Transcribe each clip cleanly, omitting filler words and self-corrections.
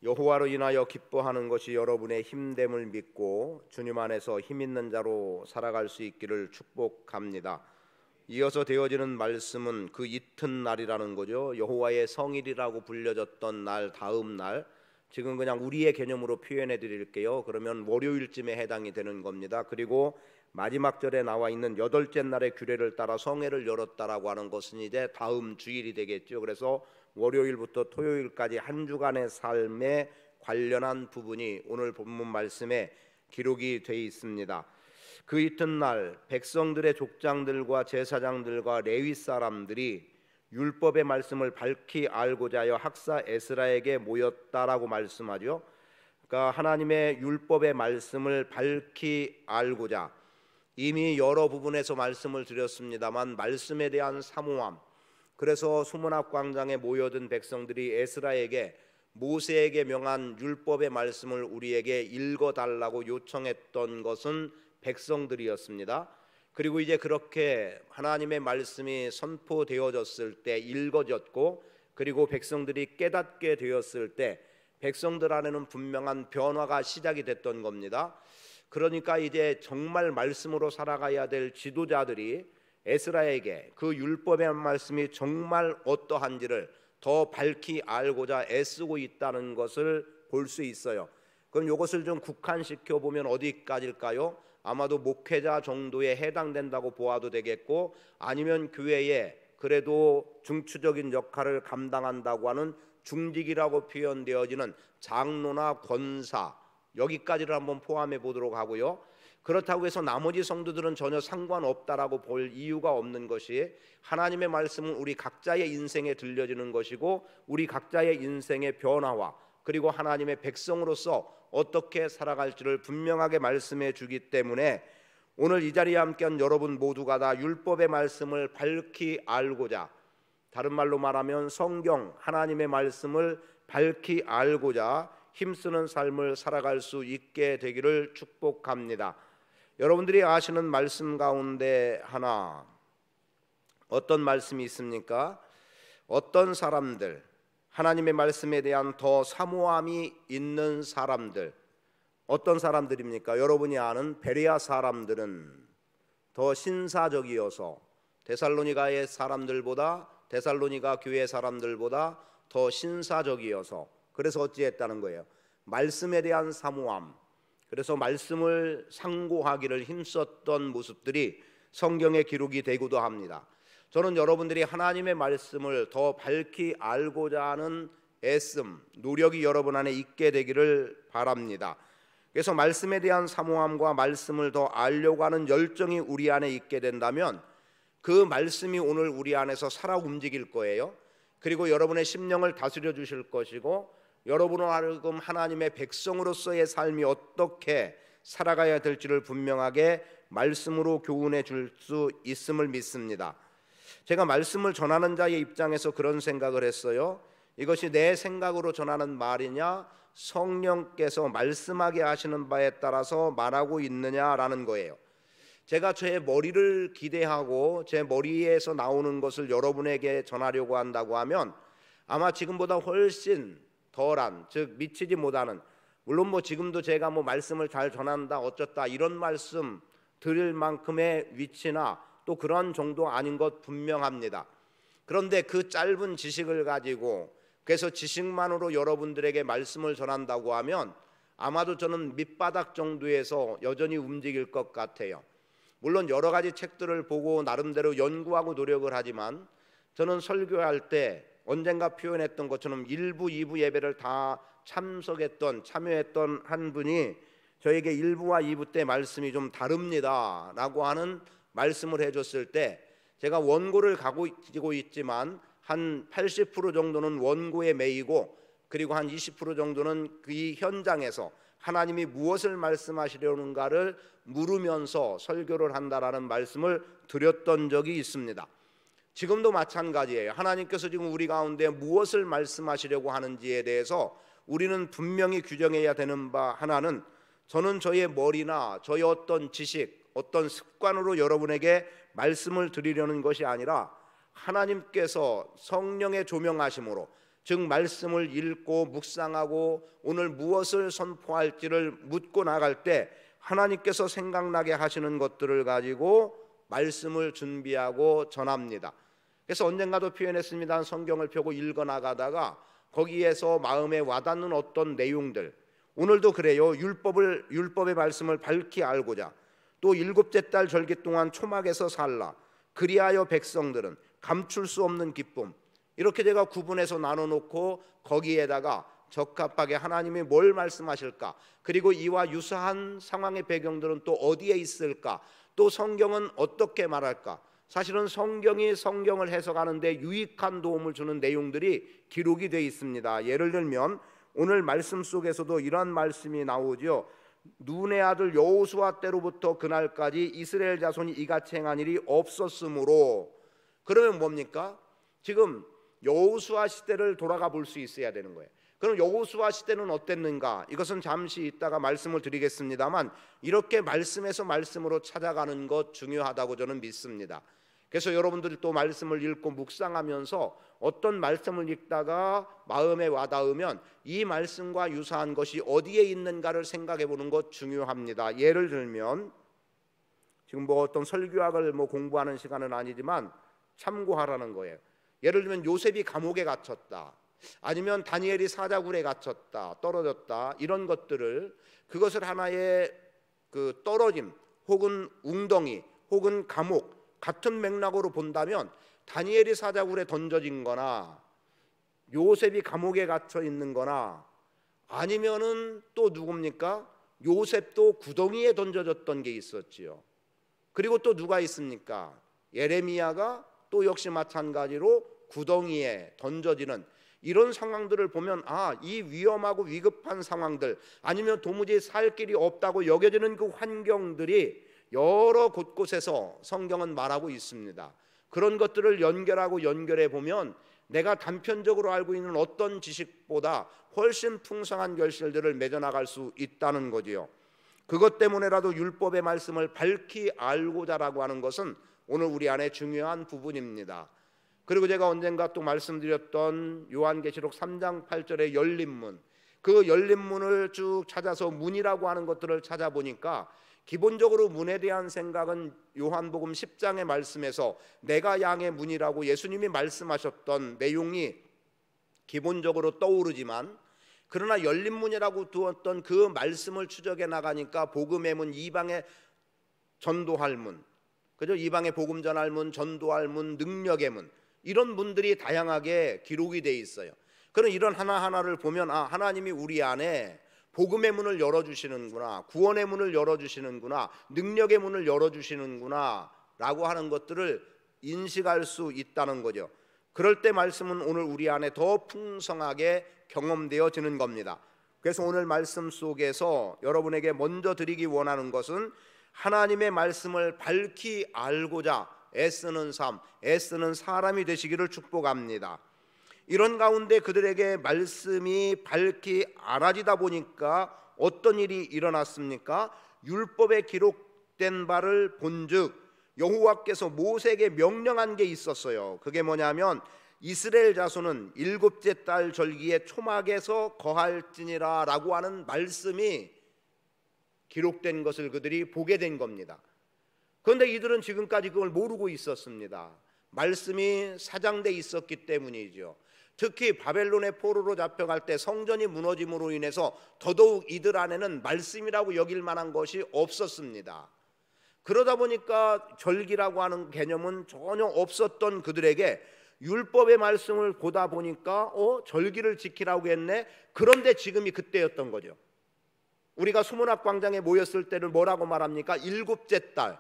여호와로 인하여 기뻐하는 것이 여러분의 힘됨을 믿고 주님 안에서 힘 있는 자로 살아갈 수 있기를 축복합니다. 이어서 되어지는 말씀은 그 이튿날이라는 거죠. 여호와의 성일이라고 불려졌던 날 다음 날, 지금 그냥 우리의 개념으로 표현해 드릴게요. 그러면 월요일쯤에 해당이 되는 겁니다. 그리고 마지막 절에 나와 있는 여덟째 날의 규례를 따라 성회를 열었다라고 하는 것은 이제 다음 주일이 되겠죠. 그래서 월요일부터 토요일까지 한 주간의 삶에 관련한 부분이 오늘 본문 말씀에 기록이 되어 있습니다. 그 이튿날 백성들의 족장들과 제사장들과 레위 사람들이 율법의 말씀을 밝히 알고자 하여 학사 에스라에게 모였다라고 말씀하죠. 그러니까 하나님의 율법의 말씀을 밝히 알고자, 이미 여러 부분에서 말씀을 드렸습니다만 말씀에 대한 사모함, 그래서 수문학 광장에 모여든 백성들이 에스라에게 모세에게 명한 율법의 말씀을 우리에게 읽어달라고 요청했던 것은 백성들이었습니다. 그리고 이제 그렇게 하나님의 말씀이 선포되어졌을 때, 읽어졌고 그리고 백성들이 깨닫게 되었을 때 백성들 안에는 분명한 변화가 시작이 됐던 겁니다. 그러니까 이제 정말 말씀으로 살아가야 될 지도자들이 에스라에게 그 율법의 말씀이 정말 어떠한지를 더 밝히 알고자 애쓰고 있다는 것을 볼 수 있어요. 그럼 이것을 좀 국한시켜 보면 어디까지일까요? 아마도 목회자 정도에 해당된다고 보아도 되겠고, 아니면 교회에 그래도 중추적인 역할을 감당한다고 하는 중직이라고 표현되어지는 장로나 권사, 여기까지를 한번 포함해 보도록 하고요. 그렇다고 해서 나머지 성도들은 전혀 상관없다라고 볼 이유가 없는 것이, 하나님의 말씀은 우리 각자의 인생에 들려지는 것이고 우리 각자의 인생의 변화와 그리고 하나님의 백성으로서 어떻게 살아갈지를 분명하게 말씀해 주기 때문에 오늘 이 자리에 함께한 여러분 모두가 다 율법의 말씀을 밝히 알고자, 다른 말로 말하면 성경 하나님의 말씀을 밝히 알고자 힘쓰는 삶을 살아갈 수 있게 되기를 축복합니다. 여러분들이 아시는 말씀 가운데 하나, 어떤 말씀이 있습니까? 어떤 사람들, 하나님의 말씀에 대한 더 사모함이 있는 사람들, 어떤 사람들입니까? 여러분이 아는 베레아 사람들은 더 신사적이어서 데살로니가의 사람들보다, 데살로니가 교회 사람들보다 더 신사적이어서, 그래서 어찌했다는 거예요? 말씀에 대한 사모함, 그래서 말씀을 상고하기를 힘썼던 모습들이 성경에 기록이 되기도 합니다. 저는 여러분들이 하나님의 말씀을 더 밝히 알고자 하는 애씀, 노력이 여러분 안에 있게 되기를 바랍니다. 그래서 말씀에 대한 사모함과 말씀을 더 알려고 하는 열정이 우리 안에 있게 된다면 그 말씀이 오늘 우리 안에서 살아 움직일 거예요. 그리고 여러분의 심령을 다스려 주실 것이고, 여러분으로 하여금 하나님의 백성으로서의 삶이 어떻게 살아가야 될지를 분명하게 말씀으로 교훈해 줄 수 있음을 믿습니다. 제가 말씀을 전하는 자의 입장에서 그런 생각을 했어요. 이것이 내 생각으로 전하는 말이냐, 성령께서 말씀하게 하시는 바에 따라서 말하고 있느냐라는 거예요. 제가 제 머리를 기대하고 제 머리에서 나오는 것을 여러분에게 전하려고 한다고 하면 아마 지금보다 훨씬 덜한, 즉 미치지 못하는, 물론 지금도 제가 말씀을 잘 전한다 어쩌다 이런 말씀 드릴 만큼의 위치나 또 그런 정도 아닌 것 분명합니다. 그런데 그 짧은 지식을 가지고, 그래서 지식만으로 여러분들에게 말씀을 전한다고 하면 아마도 저는 밑바닥 정도에서 여전히 움직일 것 같아요. 물론 여러 가지 책들을 보고 나름대로 연구하고 노력을 하지만 저는 설교할 때 언젠가 표현했던 것처럼 1부, 2부 예배를 다 참여했던 한 분이 저에게 1부와 2부 때 말씀이 좀 다릅니다 라고 하는 말씀을 해줬을 때, 제가 원고를 가지고 있지만 한 80% 정도는 원고에 매이고 그리고 한 20% 정도는 그 현장에서 하나님이 무엇을 말씀하시려는가를 물으면서 설교를 한다라는 말씀을 드렸던 적이 있습니다. 지금도 마찬가지예요. 하나님께서 지금 우리 가운데 무엇을 말씀하시려고 하는지에 대해서 우리는 분명히 규정해야 되는 바 하나는, 저는 저의 머리나 저의 어떤 지식, 어떤 습관으로 여러분에게 말씀을 드리려는 것이 아니라 하나님께서 성령의 조명하심으로 즉 말씀을 읽고 묵상하고 오늘 무엇을 선포할지를 묻고 나갈 때 하나님께서 생각나게 하시는 것들을 가지고 말씀을 준비하고 전합니다. 그래서 언젠가도 표현했습니다. 성경을 펴고 읽어 나가다가 거기에서 마음에 와닿는 어떤 내용들, 오늘도 그래요. 율법의 말씀을 밝히 알고자, 또 일곱째 달 절기 동안 초막에서 살라, 그리하여 백성들은 감출 수 없는 기쁨, 이렇게 제가 구분해서 나눠놓고 거기에다가 적합하게 하나님이 뭘 말씀하실까, 그리고 이와 유사한 상황의 배경들은 또 어디에 있을까, 또 성경은 어떻게 말할까, 사실은 성경이 성경을 해석하는데 유익한 도움을 주는 내용들이 기록이 되어 있습니다. 예를 들면 오늘 말씀 속에서도 이런 말씀이 나오죠. 눈의 아들 여호수아 때로부터 그날까지 이스라엘 자손이 이같이 행한 일이 없었으므로. 그러면 뭡니까? 지금 여호수아 시대를 돌아가 볼 수 있어야 되는 거예요. 그럼 여호수아 시대는 어땠는가? 이것은 잠시 있다가 말씀을 드리겠습니다만 이렇게 말씀에서 말씀으로 찾아가는 것 중요하다고 저는 믿습니다. 그래서 여러분들이 또 말씀을 읽고 묵상하면서 어떤 말씀을 읽다가 마음에 와닿으면 이 말씀과 유사한 것이 어디에 있는가를 생각해 보는 것 중요합니다. 예를 들면 지금 어떤 설교학을 공부하는 시간은 아니지만 참고하라는 거예요. 예를 들면 요셉이 감옥에 갇혔다, 아니면 다니엘이 사자굴에 갇혔다, 떨어졌다, 이런 것들을 그것을 하나의 그 떨어짐 혹은 웅덩이 혹은 감옥 같은 맥락으로 본다면 다니엘이 사자굴에 던져진 거나 요셉이 감옥에 갇혀 있는 거나 아니면은 또 누굽니까? 요셉도 구덩이에 던져졌던 게 있었지요. 그리고 또 누가 있습니까? 예레미야가 또 역시 마찬가지로 구덩이에 던져지는 이런 상황들을 보면 이 위험하고 위급한 상황들, 아니면 도무지 살 길이 없다고 여겨지는 그 환경들이 여러 곳곳에서 성경은 말하고 있습니다. 그런 것들을 연결해 보면 내가 단편적으로 알고 있는 어떤 지식보다 훨씬 풍성한 결실들을 맺어나갈 수 있다는 거지요. 그것 때문에라도 율법의 말씀을 밝히 알고자라고 하는 것은 오늘 우리 안에 중요한 부분입니다. 그리고 제가 언젠가 또 말씀드렸던 요한계시록 3장 8절의 열린문, 그 열린문을 쭉 찾아서 문이라고 하는 것들을 찾아보니까 기본적으로 문에 대한 생각은 요한복음 10장의 말씀에서 내가 양의 문이라고 예수님이 말씀하셨던 내용이 기본적으로 떠오르지만, 그러나 열린문이라고 두었던 그 말씀을 추적해 나가니까 복음의 문, 이방에 전도할 문, 그죠? 이방에 복음 전할 문, 전도할 문, 능력의 문, 이런 문들이 다양하게 기록이 돼 있어요. 그런 이런 하나하나를 보면 하나님이 우리 안에 복음의 문을 열어주시는구나, 구원의 문을 열어주시는구나, 능력의 문을 열어주시는구나 라고 하는 것들을 인식할 수 있다는 거죠. 그럴 때 말씀은 오늘 우리 안에 더 풍성하게 경험되어지는 겁니다. 그래서 오늘 말씀 속에서 여러분에게 먼저 드리기 원하는 것은 하나님의 말씀을 밝히 알고자 애쓰는 삶, 애쓰는 사람이 되시기를 축복합니다. 이런 가운데 그들에게 말씀이 밝히 알아지다 보니까 어떤 일이 일어났습니까? 율법에 기록된 바를 본즉 여호와께서 모세에게 명령한 게 있었어요. 그게 뭐냐면 이스라엘 자손은 일곱째 달 절기에 초막에서 거할지니라 라고 하는 말씀이 기록된 것을 그들이 보게 된 겁니다. 그런데 이들은 지금까지 그걸 모르고 있었습니다. 말씀이 사장돼 있었기 때문이죠. 특히 바벨론의 포로로 잡혀갈 때 성전이 무너짐으로 인해서 더더욱 이들 안에는 말씀이라고 여길 만한 것이 없었습니다. 그러다 보니까 절기라고 하는 개념은 전혀 없었던 그들에게 율법의 말씀을 보다 보니까 절기를 지키라고 했네. 그런데 지금이 그때였던 거죠. 우리가 수문학 광장에 모였을 때를 뭐라고 말합니까? 일곱째 달.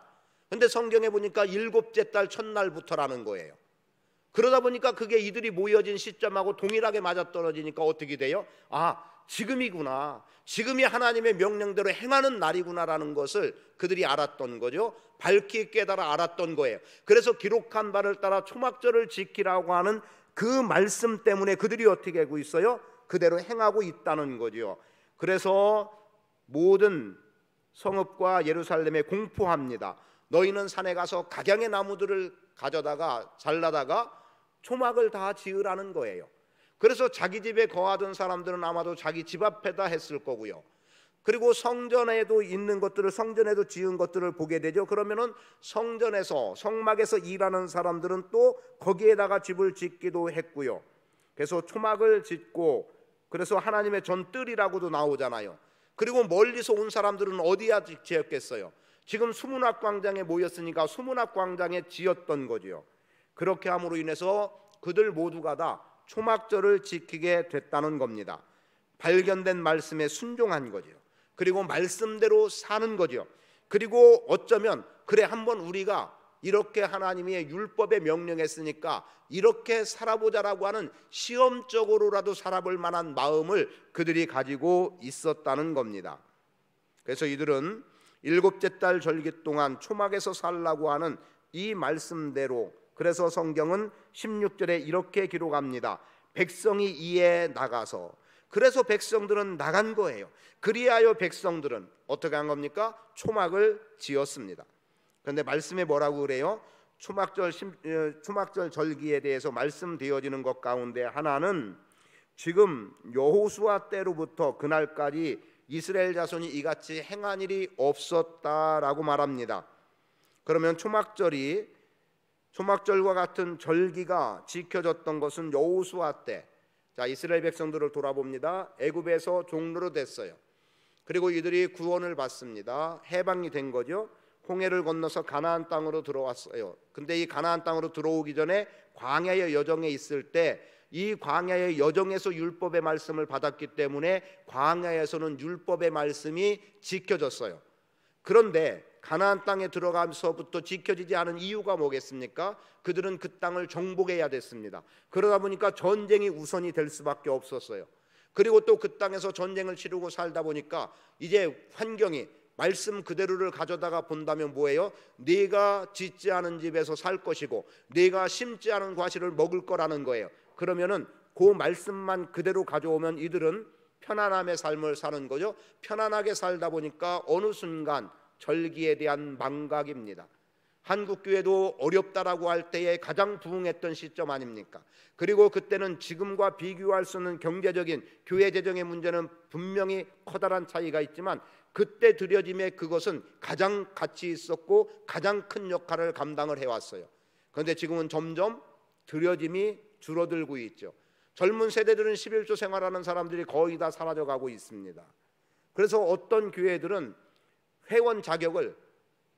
근데 성경에 보니까 일곱째 달 첫날부터라는 거예요. 그러다 보니까 그게 이들이 모여진 시점하고 동일하게 맞아떨어지니까 어떻게 돼요? 지금이구나, 지금이 하나님의 명령대로 행하는 날이구나라는 것을 그들이 알았던 거죠. 밝히 깨달아 알았던 거예요. 그래서 기록한 바를 따라 초막절을 지키라고 하는 그 말씀 때문에 그들이 어떻게 하고 있어요? 그대로 행하고 있다는 거죠. 그래서 모든 성읍과 예루살렘에 공포합니다. 너희는 산에 가서 각양의 나무들을 가져다가 잘라다가 초막을 다 지으라는 거예요. 그래서 자기 집에 거하던 사람들은 아마도 자기 집 앞에다 했을 거고요. 그리고 성전에도 있는 것들을, 성전에도 지은 것들을 보게 되죠. 그러면은 성전에서, 성막에서 일하는 사람들은 또 거기에다가 집을 짓기도 했고요. 그래서 초막을 짓고, 그래서 하나님의 전뜰이라고도 나오잖아요. 그리고 멀리서 온 사람들은 어디에 지었겠어요? 지금 수문학 광장에 모였으니까 수문학 광장에 지었던 거지요. 그렇게 함으로 인해서 그들 모두가 다 초막절을 지키게 됐다는 겁니다. 발견된 말씀에 순종한 거죠. 그리고 말씀대로 사는 거죠. 그리고 어쩌면 그래, 한번 우리가 이렇게 하나님의 율법에 명령했으니까 이렇게 살아보자라고 하는 시험적으로라도 살아볼 만한 마음을 그들이 가지고 있었다는 겁니다. 그래서 이들은 일곱째 달 절기 동안 초막에서 살라고 하는 이 말씀대로, 그래서 성경은 16절에 이렇게 기록합니다. 백성이 이에 나가서, 그래서 백성들은 나간 거예요. 그리하여 백성들은 어떻게 한 겁니까? 초막을 지었습니다. 그런데 말씀에 뭐라고 그래요? 초막절 절기에 대해서 말씀되어지는 것 가운데 하나는 지금 여호수아 때로부터 그날까지 이스라엘 자손이 이같이 행한 일이 없었다라고 말합니다. 그러면 초막절과 같은 절기가 지켜졌던 것은 여호수아 때, 자, 이스라엘 백성들을 돌아봅니다. 애굽에서 종로로 됐어요. 그리고 이들이 구원을 받습니다. 해방이 된 거죠. 홍해를 건너서 가나안 땅으로 들어왔어요. 근데 이 가나안 땅으로 들어오기 전에 광야의 여정에 있을 때, 이 광야의 여정에서 율법의 말씀을 받았기 때문에 광야에서는 율법의 말씀이 지켜졌어요. 그런데 가나안 땅에 들어가면서부터 지켜지지 않은 이유가 뭐겠습니까? 그들은 그 땅을 정복해야 됐습니다. 그러다 보니까 전쟁이 우선이 될 수밖에 없었어요. 그리고 또 그 땅에서 전쟁을 치르고 살다 보니까 이제 환경이 말씀 그대로를 가져다가 본다면 뭐예요? 네가 짓지 않은 집에서 살 것이고 네가 심지 않은 과실을 먹을 거라는 거예요. 그러면은 그 말씀만 그대로 가져오면 이들은 편안함의 삶을 사는 거죠. 편안하게 살다 보니까 어느 순간 절기에 대한 망각입니다. 한국교회도 어렵다라고 할 때에 가장 부흥했던 시점 아닙니까? 그리고 그때는 지금과 비교할 수 없는 경제적인 교회 재정의 문제는 분명히 커다란 차이가 있지만 그때 드려짐에 그것은 가장 가치 있었고 가장 큰 역할을 감당을 해왔어요. 그런데 지금은 점점 드려짐이 줄어들고 있죠. 젊은 세대들은 11조 생활하는 사람들이 거의 다 사라져가고 있습니다. 그래서 어떤 교회들은 회원 자격을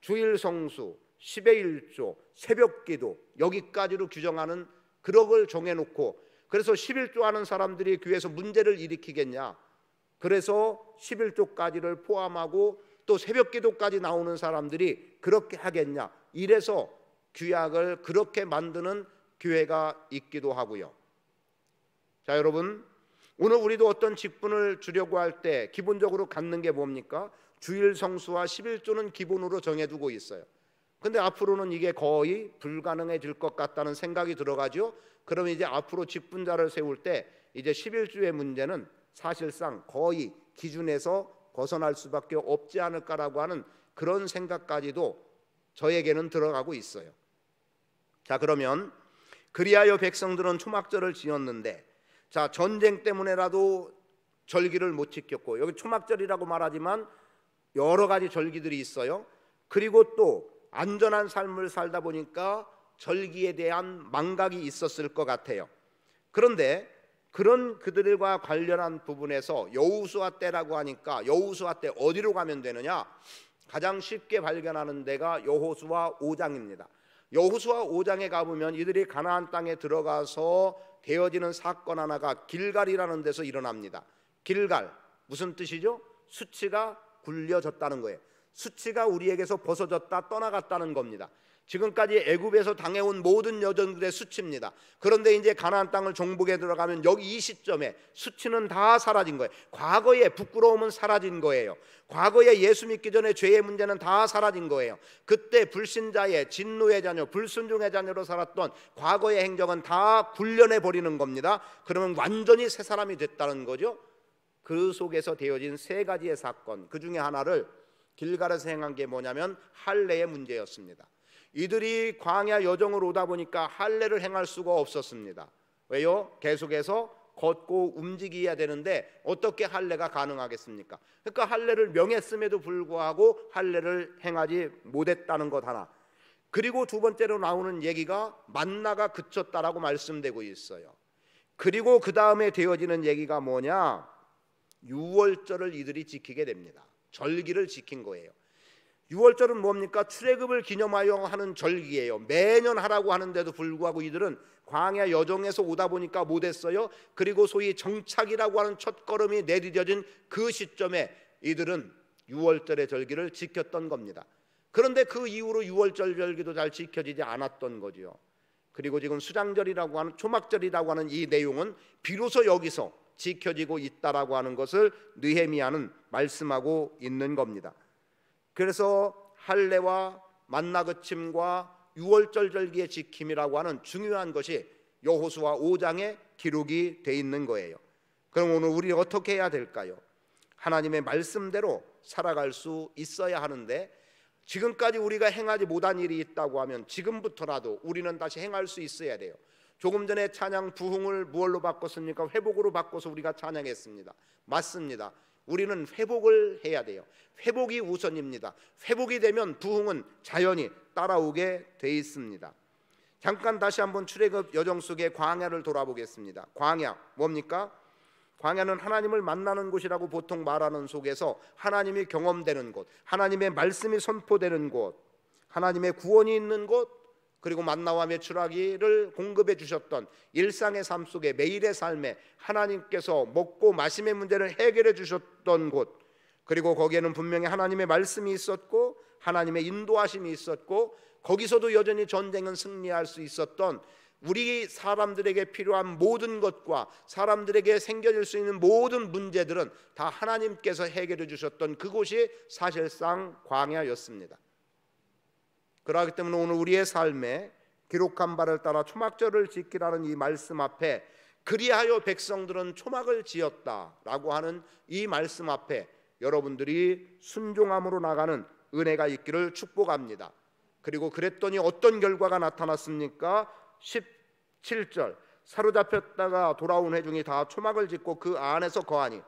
주일 성수, 10의 1조, 새벽기도 여기까지로 규정하는 그런 걸 정해놓고, 그래서 11조 하는 사람들이 교회에서 문제를 일으키겠냐, 그래서 11조까지를 포함하고 또 새벽기도까지 나오는 사람들이 그렇게 하겠냐, 이래서 규약을 그렇게 만드는 교회가 있기도 하고요. 자, 여러분, 오늘 우리도 어떤 직분을 주려고 할 때 기본적으로 갖는 게 뭡니까? 주일 성수와 11조는 기본으로 정해두고 있어요. 근데 앞으로는 이게 거의 불가능해질 것 같다는 생각이 들어가죠. 그러면 이제 앞으로 직분자를 세울 때 이제 11조의 문제는 사실상 거의 기준에서 벗어날 수밖에 없지 않을까라고 하는 그런 생각까지도 저에게는 들어가고 있어요. 자, 그러면 그리하여 백성들은 초막절을 지었는데, 자, 전쟁 때문에라도 절기를 못 지켰고, 여기 초막절이라고 말하지만 여러 가지 절기들이 있어요. 그리고 또 안전한 삶을 살다 보니까 절기에 대한 망각이 있었을 것 같아요. 그런데 그런 그들과 관련한 부분에서 여호수아 때라고 하니까 여호수아 때 어디로 가면 되느냐? 가장 쉽게 발견하는 데가 여호수아 5장입니다. 여호수아 5장에 가보면 이들이 가나안 땅에 들어가서 되어지는 사건 하나가 길갈이라는 데서 일어납니다. 길갈, 무슨 뜻이죠? 수치가 굴려졌다는 거예요. 수치가 우리에게서 벗어졌다, 떠나갔다는 겁니다. 지금까지 애굽에서 당해온 모든 여정들의 수치입니다. 그런데 이제 가나안 땅을 정복에 들어가면 여기 이 시점에 수치는 다 사라진 거예요. 과거의 부끄러움은 사라진 거예요. 과거에 예수 믿기 전에 죄의 문제는 다 사라진 거예요. 그때 불신자의 진노의 자녀, 불순종의 자녀로 살았던 과거의 행적은 다 굴려내 버리는 겁니다. 그러면 완전히 새 사람이 됐다는 거죠. 그 속에서 되어진 세 가지의 사건, 그 중에 하나를 길갈에서 행한 게 뭐냐면 할례의 문제였습니다. 이들이 광야 여정을 오다 보니까 할례를 행할 수가 없었습니다. 왜요? 계속해서 걷고 움직여야 되는데 어떻게 할례가 가능하겠습니까? 그러니까 할례를 명했음에도 불구하고 할례를 행하지 못했다는 것 하나. 그리고 두 번째로 나오는 얘기가 만나가 그쳤다라고 말씀되고 있어요. 그리고 그 다음에 되어지는 얘기가 뭐냐? 유월절을 이들이 지키게 됩니다. 절기를 지킨 거예요. 유월절은 뭡니까? 출애굽을 기념하여 하는 절기예요. 매년 하라고 하는데도 불구하고 이들은 광야 여정에서 오다 보니까 못했어요. 그리고 소위 정착이라고 하는 첫걸음이 내디뎌진 그 시점에 이들은 유월절의 절기를 지켰던 겁니다. 그런데 그 이후로 유월절 절기도 잘 지켜지지 않았던 거지요. 그리고 지금 수장절이라고 하는 초막절이라고 하는 이 내용은 비로소 여기서 지켜지고 있다라고 하는 것을 느헤미야는 말씀하고 있는 겁니다. 그래서 할례와 만나 그침과 유월절 절기의 지킴이라고 하는 중요한 것이 여호수아 5장에 기록이 돼 있는 거예요. 그럼 오늘 우리 어떻게 해야 될까요? 하나님의 말씀대로 살아갈 수 있어야 하는데 지금까지 우리가 행하지 못한 일이 있다고 하면 지금부터라도 우리는 다시 행할 수 있어야 돼요. 조금 전에 찬양 부흥을 무엇로 바꿨습니까? 회복으로 바꿔서 우리가 찬양했습니다. 맞습니다. 우리는 회복을 해야 돼요. 회복이 우선입니다. 회복이 되면 부흥은 자연히 따라오게 돼 있습니다. 잠깐 다시 한번 출애굽 여정 속의 광야를 돌아보겠습니다. 광야 뭡니까? 광야는 하나님을 만나는 곳이라고 보통 말하는 속에서 하나님이 경험되는 곳, 하나님의 말씀이 선포되는 곳, 하나님의 구원이 있는 곳, 그리고 만나와 메추라기를 공급해 주셨던 일상의 삶 속에 매일의 삶에 하나님께서 먹고 마심의 문제를 해결해 주셨던 곳, 그리고 거기에는 분명히 하나님의 말씀이 있었고 하나님의 인도하심이 있었고 거기서도 여전히 전쟁은 승리할 수 있었던 우리 사람들에게 필요한 모든 것과 사람들에게 생겨질 수 있는 모든 문제들은 다 하나님께서 해결해 주셨던 그곳이 사실상 광야였습니다. 그렇기 때문에 오늘 우리의 삶에 기록한 바를 따라 초막절을 지키라는 이 말씀 앞에 그리하여 백성들은 초막을 지었다라고 하는 이 말씀 앞에 여러분들이 순종함으로 나가는 은혜가 있기를 축복합니다. 그리고 그랬더니 어떤 결과가 나타났습니까? 17절 사로잡혔다가 돌아온 회중이 다 초막을 짓고 그 안에서 거하니.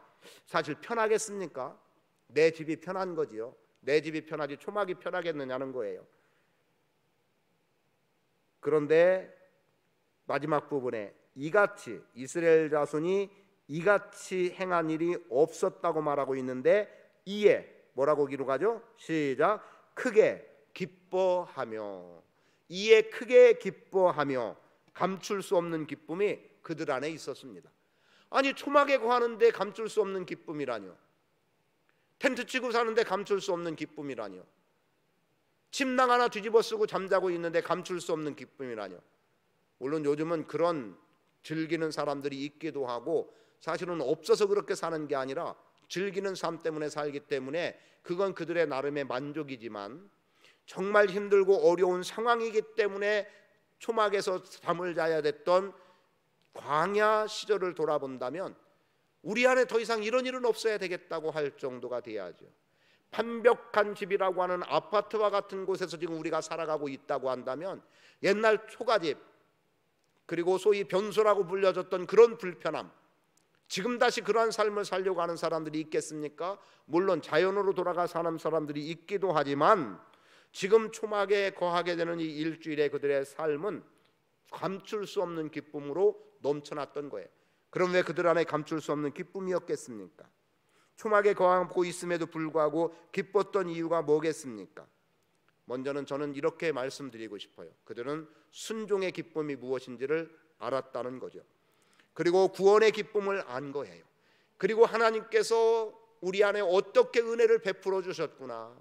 사실 편하겠습니까? 내 집이 편한 거지요. 내 집이 편하지 초막이 편하겠느냐는 거예요. 그런데 마지막 부분에 이같이 이스라엘 자손이 이같이 행한 일이 없었다고 말하고 있는데 이에 뭐라고 기록하죠? 시작. 크게 기뻐하며. 이에 크게 기뻐하며. 감출 수 없는 기쁨이 그들 안에 있었습니다. 아니 초막에 거하는데 감출 수 없는 기쁨이라뇨. 텐트 치고 사는데 감출 수 없는 기쁨이라뇨. 침낭 하나 뒤집어 쓰고 잠자고 있는데 감출 수 없는 기쁨이라뇨. 물론 요즘은 그런 즐기는 사람들이 있기도 하고 사실은 없어서 그렇게 사는 게 아니라 즐기는 삶 때문에 살기 때문에 그건 그들의 나름의 만족이지만 정말 힘들고 어려운 상황이기 때문에 초막에서 잠을 자야 됐던 광야 시절을 돌아본다면 우리 안에 더 이상 이런 일은 없어야 되겠다고 할 정도가 돼야죠. 판벽한 집이라고 하는 아파트와 같은 곳에서 지금 우리가 살아가고 있다고 한다면 옛날 초가집 그리고 소위 변소라고 불려졌던 그런 불편함, 지금 다시 그러한 삶을 살려고 하는 사람들이 있겠습니까? 물론 자연으로 돌아가 사는 사람들이 있기도 하지만 지금 초막에 거하게 되는 이 일주일의 그들의 삶은 감출 수 없는 기쁨으로 넘쳐났던 거예요. 그럼 왜 그들 안에 감출 수 없는 기쁨이었겠습니까? 초막에 거하고 있음에도 불구하고 기뻤던 이유가 뭐겠습니까? 먼저는 저는 이렇게 말씀드리고 싶어요. 그들은 순종의 기쁨이 무엇인지를 알았다는 거죠. 그리고 구원의 기쁨을 안 거예요. 그리고 하나님께서 우리 안에 어떻게 은혜를 베풀어 주셨구나.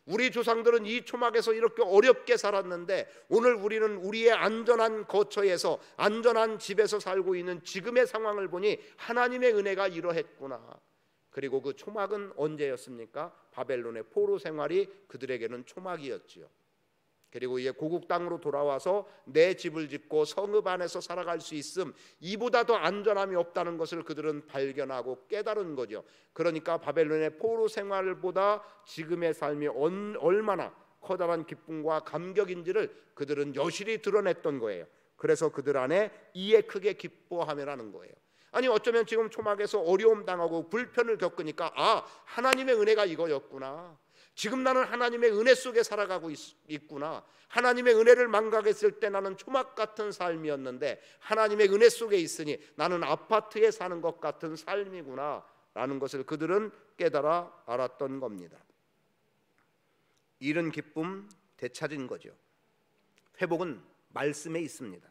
우리 조상들은 이 초막에서 이렇게 어렵게 살았는데 오늘 우리는 우리의 안전한 거처에서 안전한 집에서 살고 있는 지금의 상황을 보니 하나님의 은혜가 이러했구나. 그리고 그 초막은 언제였습니까? 바벨론의 포로 생활이 그들에게는 초막이었지요. 그리고 이제 고국 땅으로 돌아와서 내 집을 짓고 성읍 안에서 살아갈 수 있음, 이보다 더 안전함이 없다는 것을 그들은 발견하고 깨달은 거죠. 그러니까 바벨론의 포로 생활보다 지금의 삶이 얼마나 커다란 기쁨과 감격인지를 그들은 여실히 드러냈던 거예요. 그래서 그들 안에 이에 크게 기뻐하며라는 거예요. 아니 어쩌면 지금 초막에서 어려움 당하고 불편을 겪으니까 하나님의 은혜가 이거였구나. 지금 나는 하나님의 은혜 속에 살아가고 있구나. 하나님의 은혜를 망각했을 때 나는 초막 같은 삶이었는데 하나님의 은혜 속에 있으니 나는 아파트에 사는 것 같은 삶이구나 라는 것을 그들은 깨달아 알았던 겁니다. 잃은 기쁨 되찾은 거죠. 회복은 말씀에 있습니다.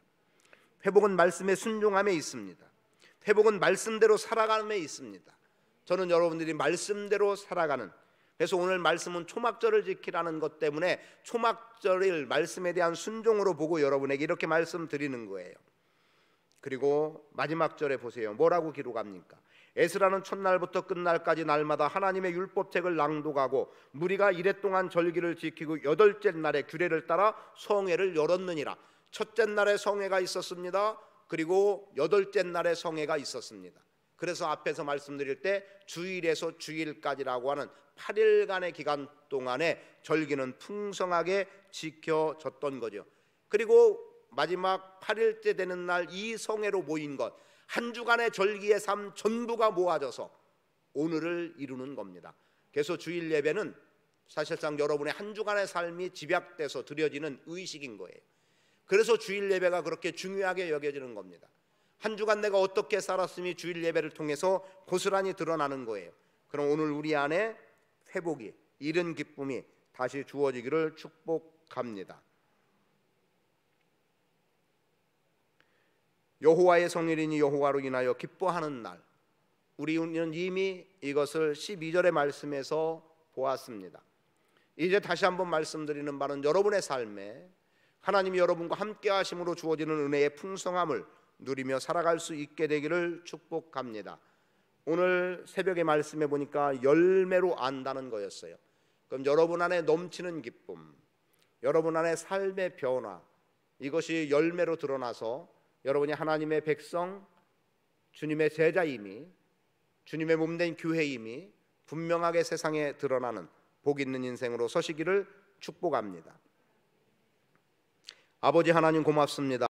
회복은 말씀의 순종함에 있습니다. 회복은 말씀대로 살아감에 있습니다. 저는 여러분들이 말씀대로 살아가는, 그래서 오늘 말씀은 초막절을 지키라는 것 때문에 초막절을 말씀에 대한 순종으로 보고 여러분에게 이렇게 말씀드리는 거예요. 그리고 마지막 절에 보세요. 뭐라고 기록합니까? 에스라는 첫날부터 끝날까지 날마다 하나님의 율법책을 낭독하고 무리가 이랫동안 절기를 지키고 여덟째 날에 규례를 따라 성회를 열었느니라. 첫째 날에 성회가 있었습니다. 그리고 여덟째 날에 성회가 있었습니다. 그래서 앞에서 말씀드릴 때 주일에서 주일까지라고 하는 8일간의 기간 동안에 절기는 풍성하게 지켜졌던 거죠. 그리고 마지막 8일째 되는 날 이 성회로 모인 것, 한 주간의 절기의 삶 전부가 모아져서 오늘을 이루는 겁니다. 그래서 주일 예배는 사실상 여러분의 한 주간의 삶이 집약돼서 드려지는 의식인 거예요. 그래서 주일 예배가 그렇게 중요하게 여겨지는 겁니다. 한 주간 내가 어떻게 살았음이 주일 예배를 통해서 고스란히 드러나는 거예요. 그럼 오늘 우리 안에 회복이, 잃은 기쁨이 다시 주어지기를 축복합니다. 여호와의 성일이니 여호와로 인하여 기뻐하는 날, 우리는 이미 이것을 12절의 말씀에서 보았습니다. 이제 다시 한번 말씀드리는 바는 여러분의 삶에 하나님이 여러분과 함께 하심으로 주어지는 은혜의 풍성함을 누리며 살아갈 수 있게 되기를 축복합니다. 오늘 새벽의 말씀에 보니까 열매로 안다는 거였어요. 그럼 여러분 안에 넘치는 기쁨, 여러분 안에 삶의 변화, 이것이 열매로 드러나서 여러분이 하나님의 백성, 주님의 제자임이, 주님의 몸된 교회임이 분명하게 세상에 드러나는 복 있는 인생으로 서시기를 축복합니다. 아버지 하나님 고맙습니다.